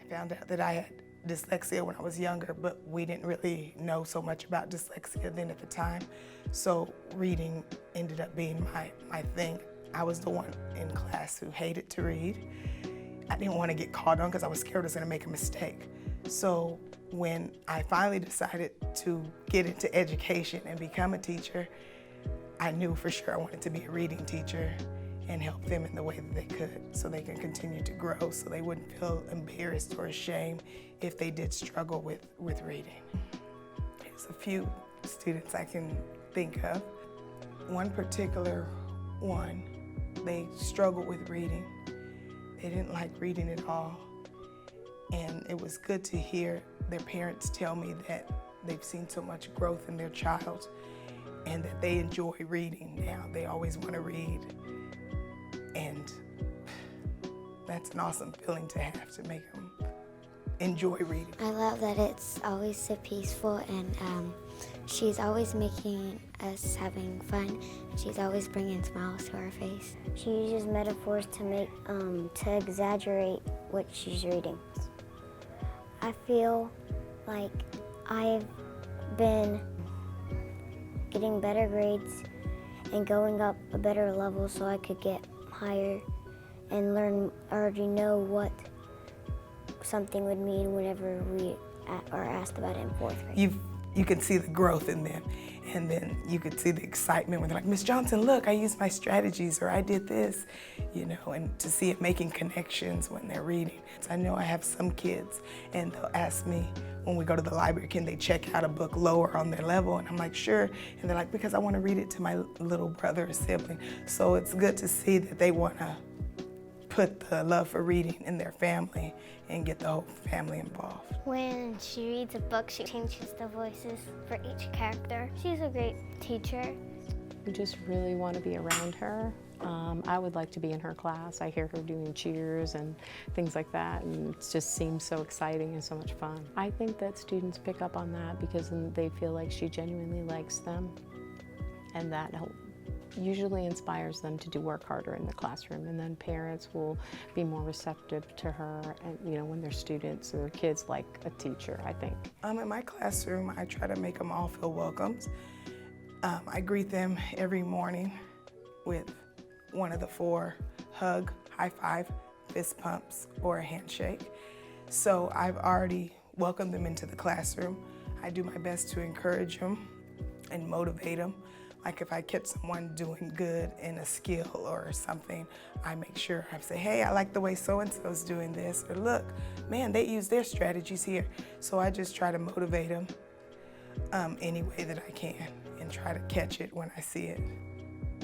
I found out that I had dyslexia when I was younger, but we didn't really know so much about dyslexia then at the time. So reading ended up being my thing. I was the one in class who hated to read. I didn't want to get called on because I was scared I was going to make a mistake. So when I finally decided to get into education and become a teacher, I knew for sure I wanted to be a reading teacher and help them in the way that they could so they can continue to grow, so they wouldn't feel embarrassed or ashamed if they did struggle with reading. There's a few students I can think of. One particular one, they struggled with reading. They didn't like reading at all. And it was good to hear their parents tell me that they've seen so much growth in their child and that they enjoy reading now. They always want to read. And that's an awesome feeling to have, to make them enjoy reading. I love that it's always so peaceful, and she's always making us having fun. She's always bringing smiles to our face. She uses metaphors to exaggerate what she's reading. I feel like I've been getting better grades and going up a better level so I could get higher and already know what something would mean whenever we are asked about it in fourth grade. You can see the growth in them, and then you could see the excitement when they're like, Miss Johnson, look, I used my strategies, or I did this, you know, and to see it making connections when they're reading. So I know I have some kids, and they'll ask me when we go to the library, can they check out a book lower on their level? And I'm like, sure. And they're like, because I want to read it to my little brother or sibling. So it's good to see that they want to put the love for reading in their family and get the whole family involved. When she reads a book, she changes the voices for each character. She's a great teacher. We just really want to be around her. I would like to be in her class. I hear her doing cheers and things like that, and it just seems so exciting and so much fun. I think that students pick up on that because they feel like she genuinely likes them, and that usually inspires them to work harder in the classroom, and then parents will be more receptive to her, and you know, when their students or kids like a teacher, I think. In my classroom, I try to make them all feel welcomed. I greet them every morning with one of the 4: hug, high five, fist pumps, or a handshake. So I've already welcomed them into the classroom. I do my best to encourage them and motivate them. Like if I catch someone doing good in a skill or something, I make sure I say, hey, I like the way so-and-so's doing this, or look, man, they use their strategies here. So I just try to motivate them any way that I can and try to catch it when I see it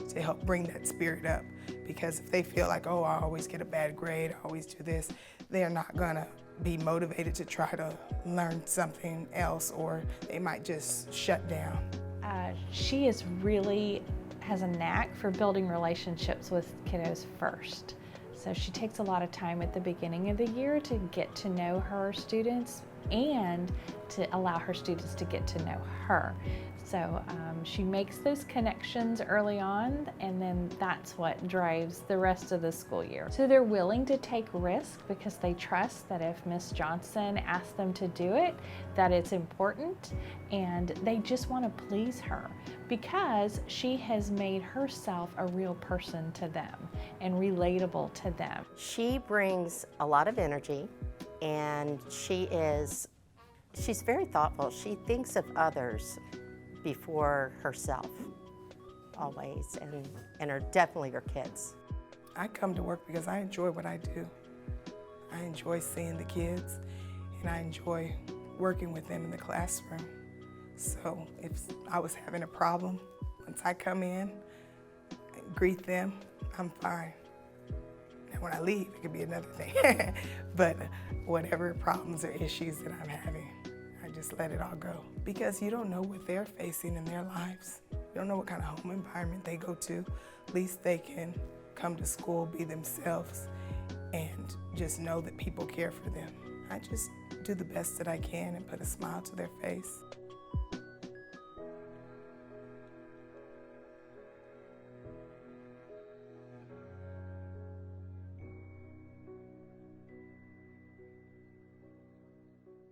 to help bring that spirit up. Because if they feel like, oh, I always get a bad grade, I always do this, they're not gonna be motivated to try to learn something else, or they might just shut down. She has a knack for building relationships with kiddos first. So she takes a lot of time at the beginning of the year to get to know her students and to allow her students to get to know her. So she makes those connections early on, and then that's what drives the rest of the school year. So they're willing to take risks because they trust that if Miss Johnson asks them to do it, that it's important, and they just want to please her because she has made herself a real person to them and relatable to them. She brings a lot of energy, and she's very thoughtful. She thinks of others before herself, always, and are definitely her kids. I come to work because I enjoy what I do. I enjoy seeing the kids, and I enjoy working with them in the classroom. So if I was having a problem, once I come in and greet them, I'm fine. Now when I leave, it could be another thing. But whatever problems or issues that I'm having, I just let it all go. Because you don't know what they're facing in their lives. You don't know what kind of home environment they go to. At least they can come to school, be themselves, and just know that people care for them. I just do the best that I can and put a smile to their face.